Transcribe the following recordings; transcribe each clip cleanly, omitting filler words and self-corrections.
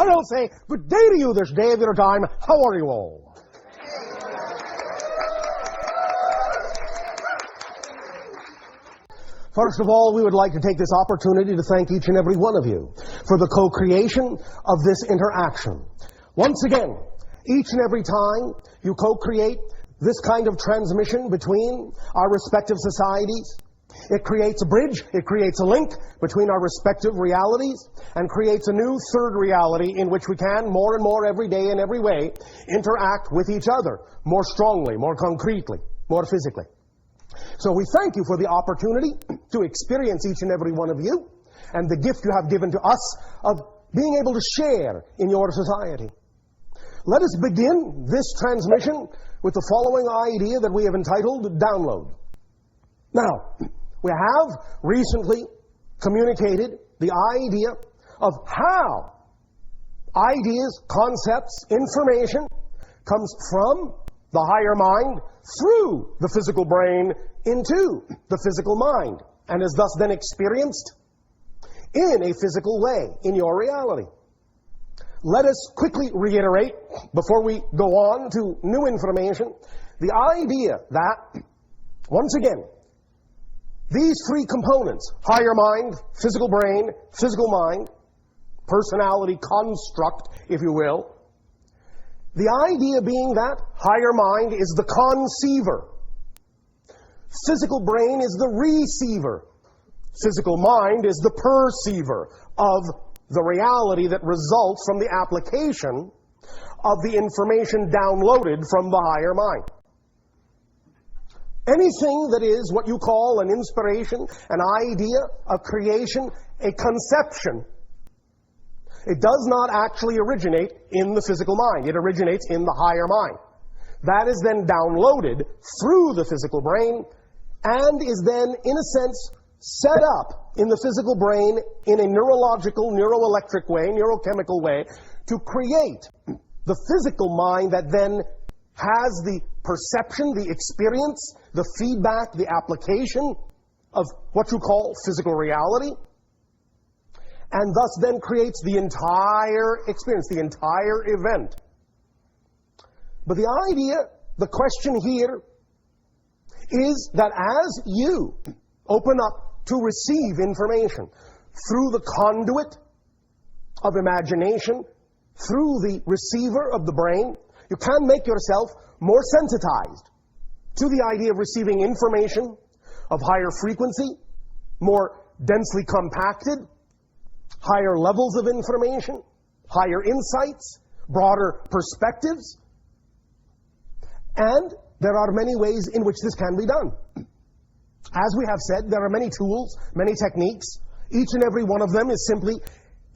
Or I'll say, good day to you this day of your time. How are you all? First of all, we would like to take this opportunity to thank each and every one of you for the co-creation of this interaction. Once again, each and every time you co-create this kind of transmission between our respective societies, it creates a bridge, it creates a link between our respective realities, and creates a new third reality in which we can, more and more every day in every way, interact with each other more strongly, more concretely, more physically. So we thank you for the opportunity to experience each and every one of you, and the gift you have given to us of being able to share in your society. Let us begin this transmission with the following idea that we have entitled Download. Now, we have recently communicated the idea of how ideas, concepts, information comes from the higher mind through the physical brain into the physical mind, and is thus then experienced in a physical way in your reality. Let us quickly reiterate, before we go on to new information, the idea that, once again, these three components, higher mind, physical brain, physical mind, personality construct, if you will, the idea being that higher mind is the conceiver, physical brain is the receiver, physical mind is the perceiver of the reality that results from the application of the information downloaded from the higher mind. Anything that is what you call an inspiration, an idea, a creation, a conception, it does not actually originate in the physical mind. It originates in the higher mind. That is then downloaded through the physical brain and is then, in a sense, set up in the physical brain in a neurological, neuroelectric way, neurochemical way, to create the physical mind that then has the perception, the experience, the feedback, the application of what you call physical reality, and thus then creates the entire experience, the entire event. But the idea, the question here, is that as you open up to receive information through the conduit of imagination, through the receiver of the brain, you can make yourself more sensitized to the idea of receiving information of higher frequency, more densely compacted, higher levels of information, higher insights, broader perspectives. And there are many ways in which this can be done. As we have said, there are many tools, many techniques. Each and every one of them is simply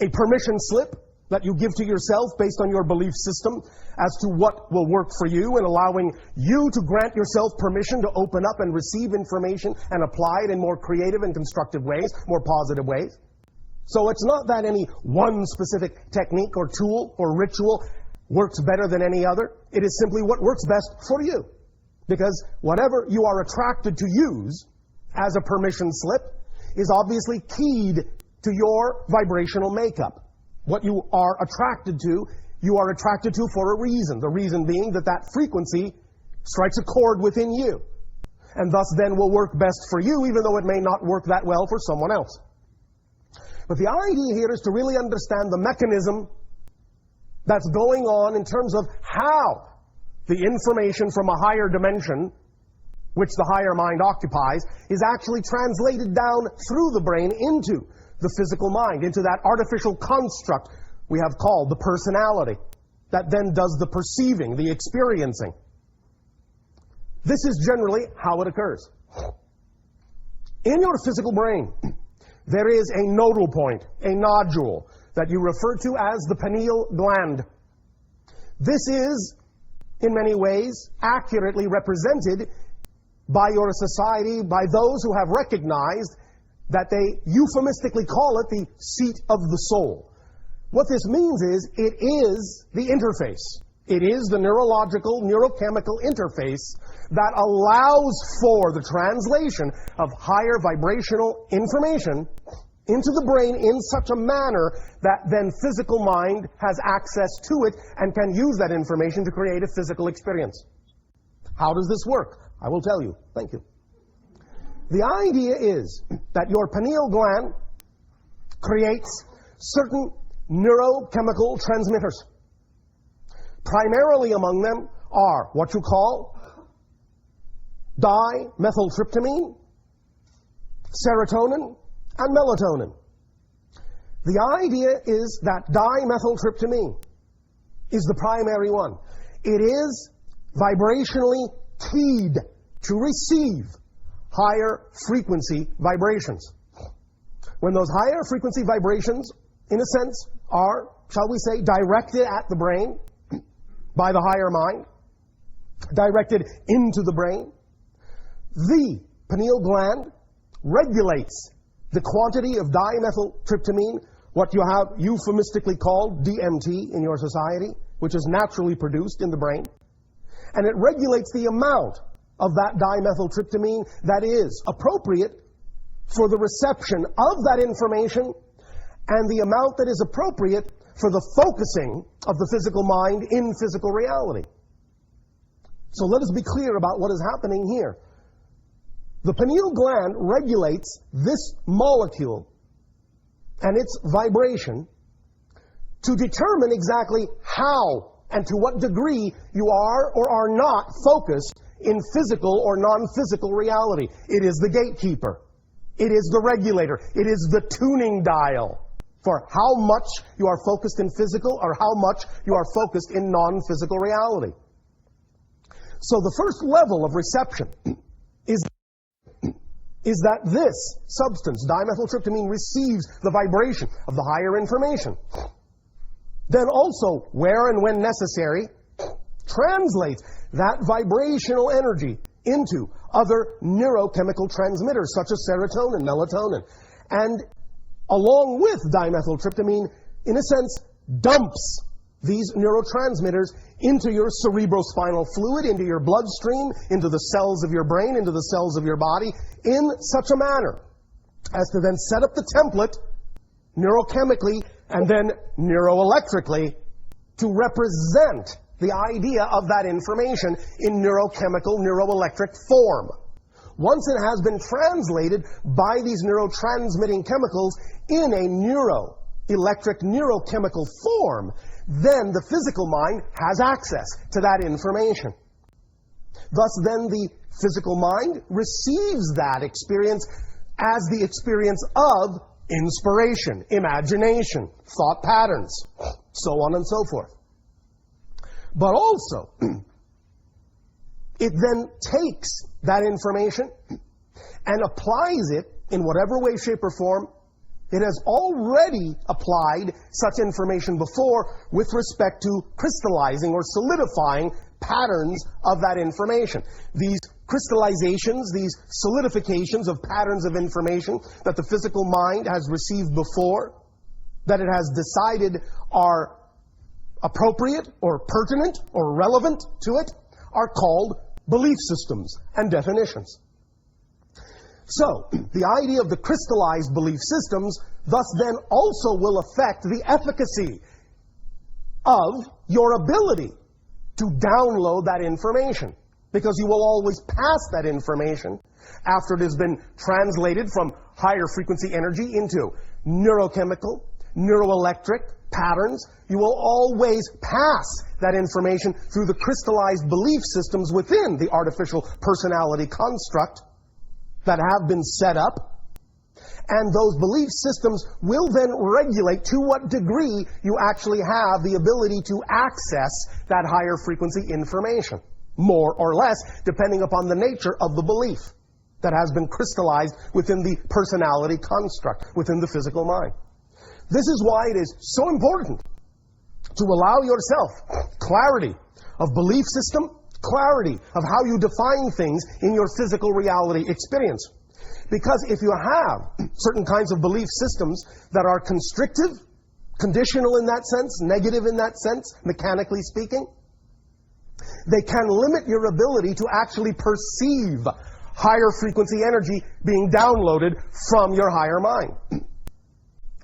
a permission slip that you give to yourself based on your belief system as to what will work for you, and allowing you to grant yourself permission to open up and receive information and apply it in more creative and constructive ways, more positive ways. So it's not that any one specific technique or tool or ritual works better than any other. It is simply what works best for you. Because whatever you are attracted to use as a permission slip is obviously keyed to your vibrational makeup. What you are attracted to, you are attracted to for a reason. The reason being that that frequency strikes a chord within you, and thus then will work best for you, even though it may not work that well for someone else. But the idea here is to really understand the mechanism that's going on in terms of how the information from a higher dimension, which the higher mind occupies, is actually translated down through the brain into the physical mind, into that artificial construct we have called the personality, that then does the perceiving, the experiencing. This is generally how it occurs. In your physical brain, there is a nodal point, a nodule, that you refer to as the pineal gland. This is, in many ways, accurately represented by your society, by those who have recognized that they euphemistically call it the seat of the soul. What this means is, it is the interface. It is the neurological, neurochemical interface that allows for the translation of higher vibrational information into the brain in such a manner that then physical mind has access to it and can use that information to create a physical experience. How does this work? I will tell you. Thank you. The idea is that your pineal gland creates certain neurochemical transmitters. Primarily among them are what you call dimethyltryptamine, serotonin, and melatonin. The idea is that dimethyltryptamine is the primary one. It is vibrationally keyed to receive higher frequency vibrations. When those higher frequency vibrations, in a sense, are, shall we say, directed at the brain by the higher mind, directed into the brain, the pineal gland regulates the quantity of dimethyltryptamine, what you have euphemistically called DMT in your society, which is naturally produced in the brain. And it regulates the amount of that dimethyltryptamine that is appropriate for the reception of that information and the amount that is appropriate for the focusing of the physical mind in physical reality. So let us be clear about what is happening here. The pineal gland regulates this molecule and its vibration to determine exactly how and to what degree you are or are not focused in physical or non-physical reality. It is the gatekeeper. It is the regulator. It is the tuning dial for how much you are focused in physical or how much you are focused in non-physical reality. So the first level of reception is that this substance, dimethyltryptamine, receives the vibration of the higher information. Then also, where and when necessary, translates that vibrational energy into other neurochemical transmitters such as serotonin, melatonin, and along with dimethyltryptamine, in a sense, dumps these neurotransmitters into your cerebrospinal fluid, into your bloodstream, into the cells of your brain, into the cells of your body, in such a manner as to then set up the template neurochemically and then neuroelectrically to represent the idea of that information in neurochemical, neuroelectric form. Once it has been translated by these neurotransmitting chemicals in a neuroelectric, neurochemical form, then the physical mind has access to that information. Thus, then the physical mind receives that experience as the experience of inspiration, imagination, thought patterns, so on and so forth. But also, it then takes that information and applies it in whatever way, shape, or form it has already applied such information before with respect to crystallizing or solidifying patterns of that information. These crystallizations, these solidifications of patterns of information that the physical mind has received before, that it has decided are appropriate or pertinent or relevant to it, are called belief systems and definitions. So, the idea of the crystallized belief systems thus then also will affect the efficacy of your ability to download that information, because you will always pass that information after it has been translated from higher frequency energy into neurochemical, neuroelectric patterns. You will always pass that information through the crystallized belief systems within the artificial personality construct that have been set up, and those belief systems will then regulate to what degree you actually have the ability to access that higher frequency information, more or less, depending upon the nature of the belief that has been crystallized within the personality construct, within the physical mind. This is why it is so important to allow yourself clarity of belief system, clarity of how you define things in your physical reality experience. Because if you have certain kinds of belief systems that are constrictive, conditional in that sense, negative in that sense, mechanically speaking, they can limit your ability to actually perceive higher frequency energy being downloaded from your higher mind.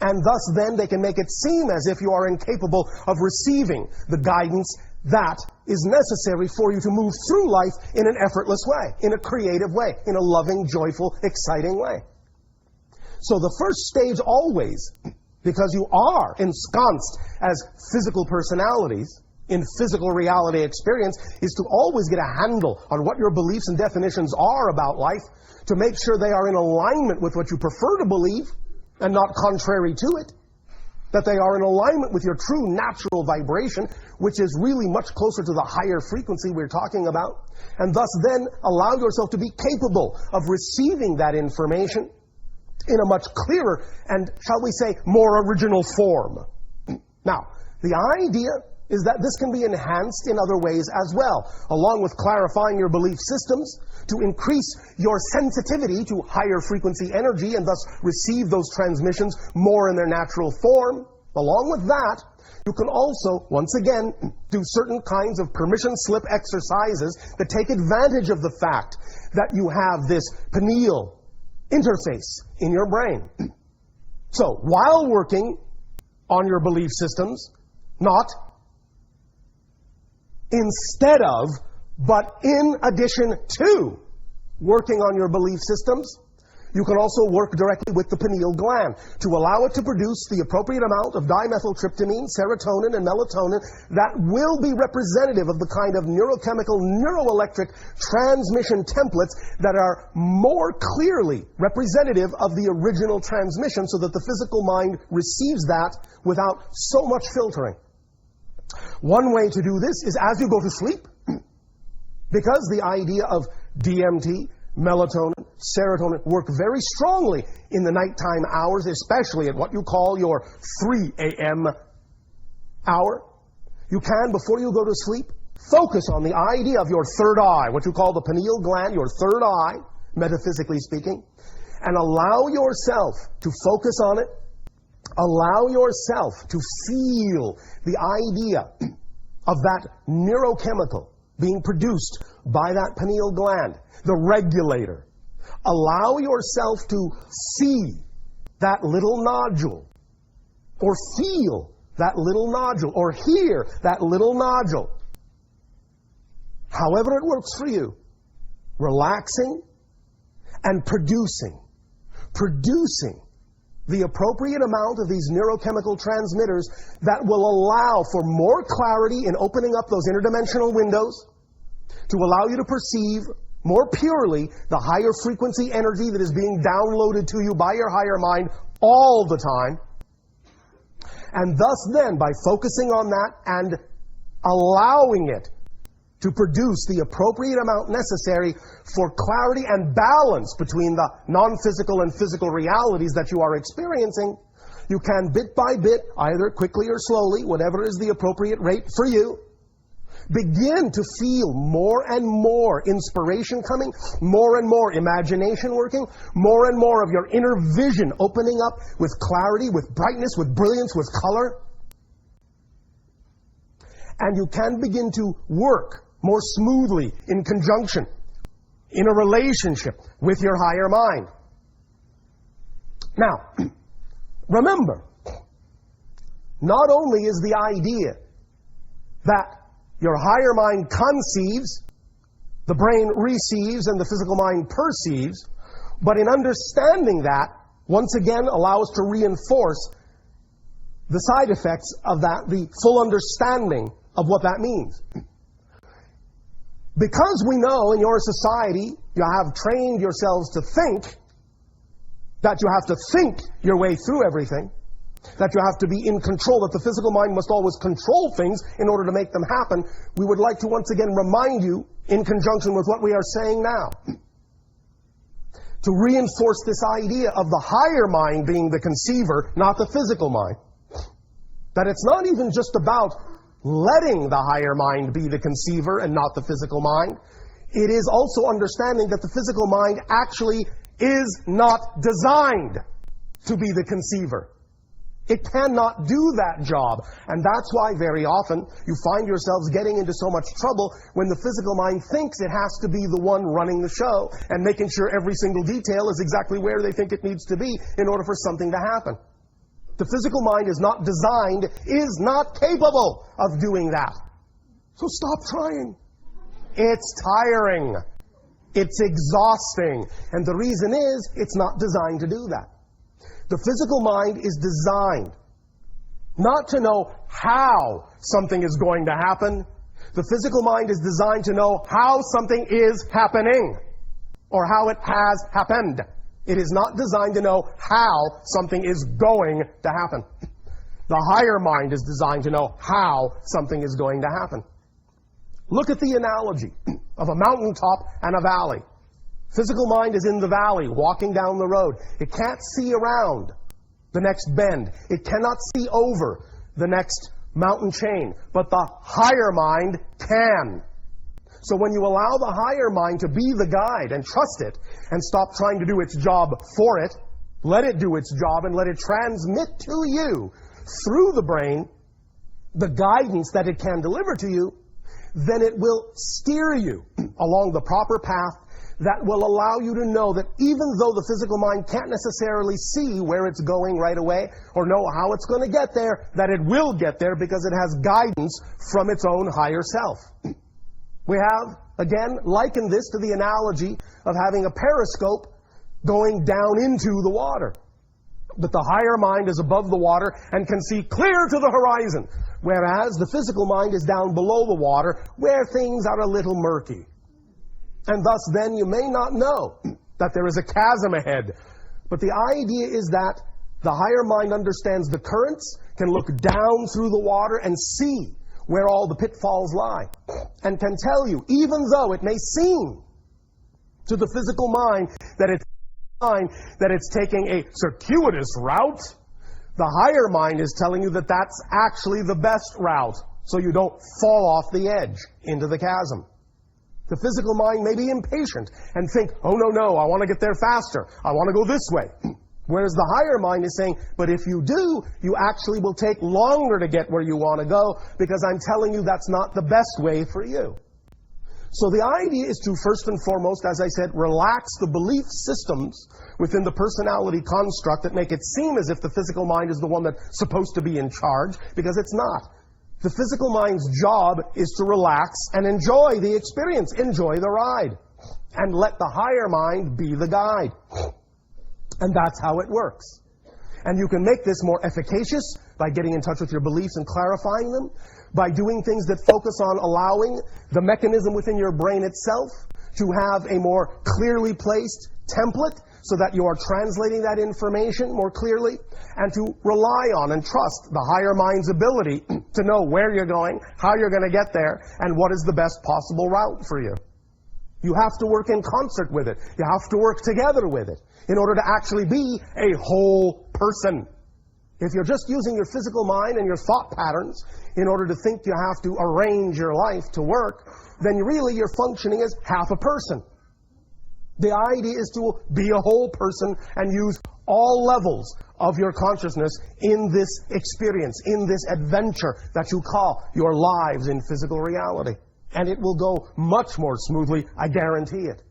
And thus then they can make it seem as if you are incapable of receiving the guidance that is necessary for you to move through life in an effortless way, in a creative way, in a loving, joyful, exciting way. So the first stage always, because you are ensconced as physical personalities in physical reality experience, is to always get a handle on what your beliefs and definitions are about life, to make sure they are in alignment with what you prefer to believe and not contrary to it, that they are in alignment with your true natural vibration, which is really much closer to the higher frequency we're talking about, and thus then allow yourself to be capable of receiving that information in a much clearer and, shall we say, more original form. Now, the idea is that this can be enhanced in other ways as well, along with clarifying your belief systems to increase your sensitivity to higher frequency energy and thus receive those transmissions more in their natural form. Along with that, you can also, once again, do certain kinds of permission slip exercises that take advantage of the fact that you have this pineal interface in your brain. So, while working on your belief systems, not instead of, but in addition to working on your belief systems, you can also work directly with the pineal gland to allow it to produce the appropriate amount of dimethyltryptamine, serotonin, and melatonin that will be representative of the kind of neurochemical, neuroelectric transmission templates that are more clearly representative of the original transmission, so that the physical mind receives that without so much filtering. One way to do this is as you go to sleep, because the idea of DMT, melatonin, serotonin work very strongly in the nighttime hours, especially at what you call your 3 a.m. hour. You can, before you go to sleep, focus on the idea of your third eye, what you call the pineal gland, your third eye, metaphysically speaking, and allow yourself to focus on it. Allow yourself to feel the idea of that neurochemical being produced by that pineal gland, the regulator. Allow yourself to see that little nodule, or feel that little nodule, or hear that little nodule. However it works for you, relaxing and producing the appropriate amount of these neurochemical transmitters that will allow for more clarity in opening up those interdimensional windows, to allow you to perceive more purely the higher frequency energy that is being downloaded to you by your higher mind all the time. And thus then, by focusing on that and allowing it to produce the appropriate amount necessary for clarity and balance between the non-physical and physical realities that you are experiencing, you can bit by bit, either quickly or slowly, whatever is the appropriate rate for you, begin to feel more and more inspiration coming, more and more imagination working, more and more of your inner vision opening up with clarity, with brightness, with brilliance, with color. And you can begin to work more smoothly in conjunction, in a relationship with your higher mind. Now, remember, not only is the idea that your higher mind conceives, the brain receives, and the physical mind perceives, but in understanding that, once again, allow us to reinforce the side effects of that, the full understanding of what that means. Because we know in your society you have trained yourselves to think that you have to think your way through everything, that you have to be in control, that the physical mind must always control things in order to make them happen, we would like to once again remind you, in conjunction with what we are saying now, to reinforce this idea of the higher mind being the conceiver, not the physical mind. That it's not even just about letting the higher mind be the conceiver and not the physical mind. It is also understanding that the physical mind actually is not designed to be the conceiver. It cannot do that job. And that's why very often you find yourselves getting into so much trouble when the physical mind thinks it has to be the one running the show and making sure every single detail is exactly where they think it needs to be in order for something to happen. The physical mind is not designed, is not capable of doing that. So stop trying. It's tiring. It's exhausting. And the reason is, it's not designed to do that. The physical mind is designed not to know how something is going to happen. The physical mind is designed to know how something is happening, or how it has happened. It is not designed to know how something is going to happen. The higher mind is designed to know how something is going to happen. Look at the analogy of a mountaintop and a valley. Physical mind is in the valley, walking down the road. It can't see around the next bend. It cannot see over the next mountain chain. But the higher mind can. So when you allow the higher mind to be the guide and trust it, and stop trying to do its job for it, let it do its job and let it transmit to you through the brain the guidance that it can deliver to you, then it will steer you along the proper path that will allow you to know that even though the physical mind can't necessarily see where it's going right away or know how it's going to get there, that it will get there because it has guidance from its own higher self. We have, again, likened this to the analogy of having a periscope going down into the water. But the higher mind is above the water and can see clear to the horizon, whereas the physical mind is down below the water where things are a little murky. And thus then you may not know that there is a chasm ahead. But the idea is that the higher mind understands the currents, can look down through the water and see where all the pitfalls lie, and can tell you, even though it may seem to the physical mind that it's taking a circuitous route, the higher mind is telling you that that's actually the best route, so you don't fall off the edge into the chasm. The physical mind may be impatient and think, oh no, I want to get there faster, I want to go this way. Whereas the higher mind is saying, but if you do, you actually will take longer to get where you want to go, because I'm telling you that's not the best way for you. So the idea is to, first and foremost, as I said, relax the belief systems within the personality construct that make it seem as if the physical mind is the one that's supposed to be in charge, because it's not. The physical mind's job is to relax and enjoy the experience, enjoy the ride, and let the higher mind be the guide. And that's how it works. And you can make this more efficacious by getting in touch with your beliefs and clarifying them, by doing things that focus on allowing the mechanism within your brain itself to have a more clearly placed template so that you are translating that information more clearly, and to rely on and trust the higher mind's ability to know where you're going, how you're going to get there, and what is the best possible route for you. You have to work in concert with it. You have to work together with it in order to actually be a whole person. If you're just using your physical mind and your thought patterns in order to think you have to arrange your life to work, then really you're functioning as half a person. The idea is to be a whole person and use all levels of your consciousness in this experience, in this adventure that you call your lives in physical reality. And it will go much more smoothly, I guarantee it.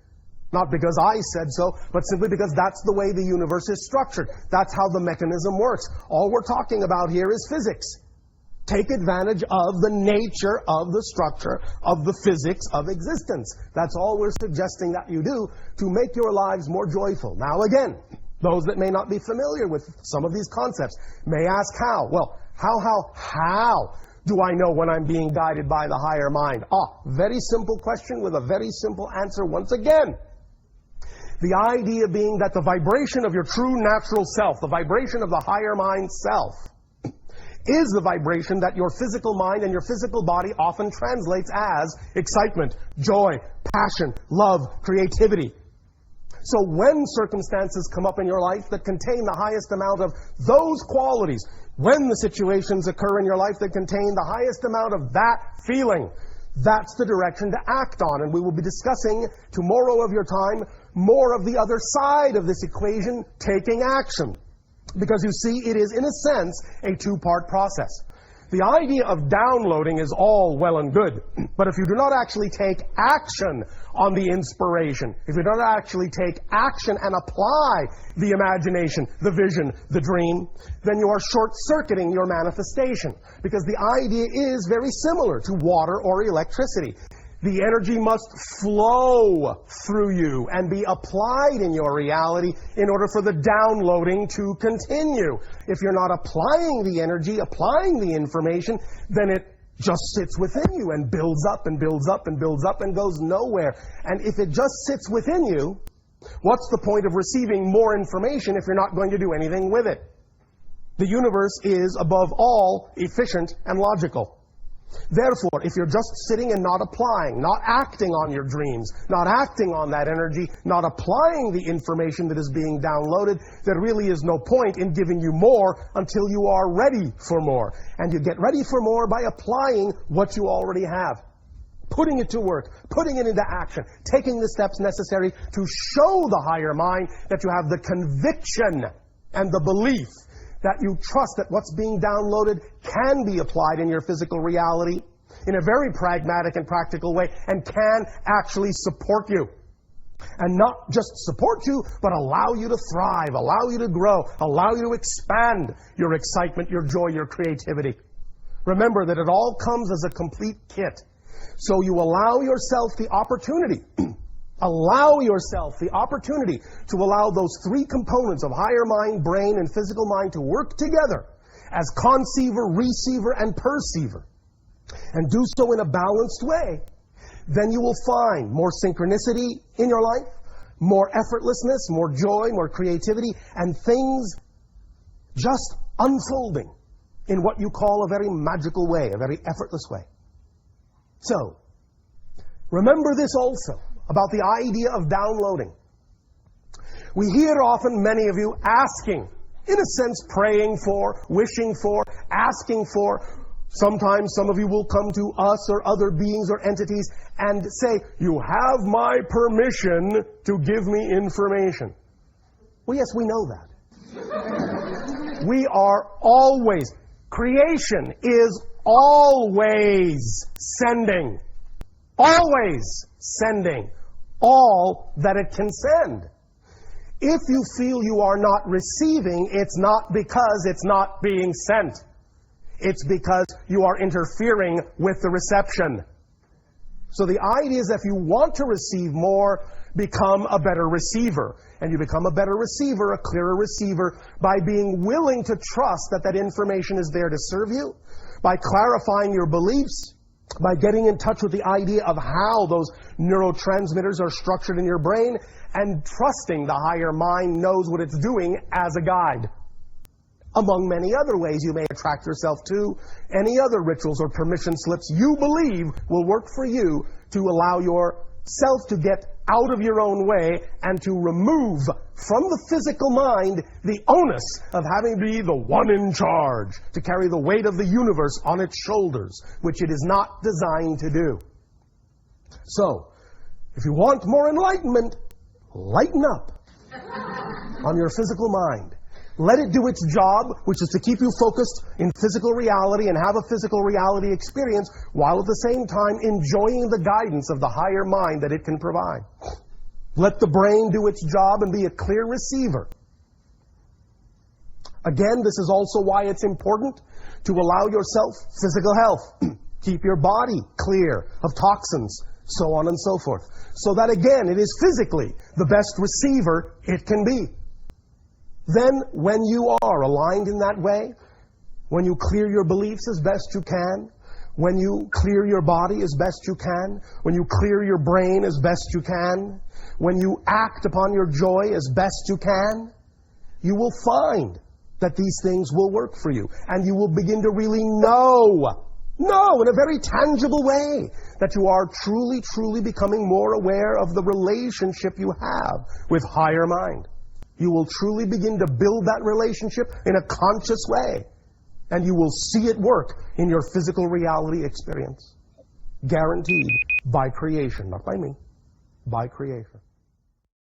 Not because I said so, but simply because that's the way the universe is structured. That's how the mechanism works. All we're talking about here is physics. Take advantage of the nature of the structure of the physics of existence. That's all we're suggesting that you do to make your lives more joyful. Now again, those that may not be familiar with some of these concepts may ask how. Well, how do I know when I'm being guided by the higher mind? Very simple question with a very simple answer once again. The idea being that the vibration of your true natural self, the vibration of the higher mind self, is the vibration that your physical mind and your physical body often translates as excitement, joy, passion, love, creativity. So when circumstances come up in your life that contain the highest amount of those qualities, when the situations occur in your life that contain the highest amount of that feeling, that's the direction to act on. And we will be discussing tomorrow of your time more of the other side of this equation, taking action. Because you see, it is in a sense a two-part process. The idea of downloading is all well and good, but if you do not actually take action on the inspiration, if you don't actually take action and apply the imagination, the vision, the dream, then you are short-circuiting your manifestation. Because the idea is very similar to water or electricity. The energy must flow through you and be applied in your reality in order for the downloading to continue. If you're not applying the energy, applying the information, then it just sits within you and builds up and builds up and builds up and goes nowhere. And if it just sits within you, what's the point of receiving more information if you're not going to do anything with it? The universe is, above all, efficient and logical. Therefore, if you're just sitting and not applying, not acting on your dreams, not acting on that energy, not applying the information that is being downloaded, there really is no point in giving you more until you are ready for more. And you get ready for more by applying what you already have. Putting it to work, putting it into action, taking the steps necessary to show the higher mind that you have the conviction and the belief that you trust that what's being downloaded can be applied in your physical reality in a very pragmatic and practical way and can actually support you. And not just support you, but allow you to thrive, allow you to grow, allow you to expand your excitement, your joy, your creativity. Remember that it all comes as a complete kit. So you allow yourself the opportunity allow yourself the opportunity to allow those three components of higher mind, brain, and physical mind to work together as conceiver, receiver, and perceiver, and do so in a balanced way, then you will find more synchronicity in your life, more effortlessness, more joy, more creativity, and things just unfolding in what you call a very magical way, a very effortless way. So, remember this also about the idea of downloading. We hear often many of you asking, in a sense praying for, wishing for, asking for. Sometimes some of you will come to us or other beings or entities and say, "You have my permission to give me information." Well, yes, we know that. We are always, creation is always sending all that it can send. If you feel you are not receiving, it's not because it's not being sent. It's because you are interfering with the reception. So the idea is, if you want to receive more, become a better receiver. And you become a better receiver, a clearer receiver, by being willing to trust that that information is there to serve you, by clarifying your beliefs, by getting in touch with the idea of how those neurotransmitters are structured in your brain, and trusting the higher mind knows what it's doing as a guide. Among many other ways you may attract yourself to any other rituals or permission slips you believe will work for you to allow yourself to get out of your own way and to remove from the physical mind the onus of having to be the one in charge, to carry the weight of the universe on its shoulders, which it is not designed to do. So, if you want more enlightenment, lighten up on your physical mind. Let it do its job, which is to keep you focused in physical reality and have a physical reality experience, while at the same time enjoying the guidance of the higher mind that it can provide. Let the brain do its job and be a clear receiver. Again, this is also why it's important to allow yourself physical health. Keep your body clear of toxins, so on and so forth. So that, again, it is physically the best receiver it can be. Then, when you are aligned in that way, when you clear your beliefs as best you can, when you clear your body as best you can, when you clear your brain as best you can, when you act upon your joy as best you can, you will find that these things will work for you. And you will begin to really know in a very tangible way that you are truly, truly becoming more aware of the relationship you have with higher mind. You will truly begin to build that relationship in a conscious way. And you will see it work in your physical reality experience. Guaranteed by creation, not by me, by creation.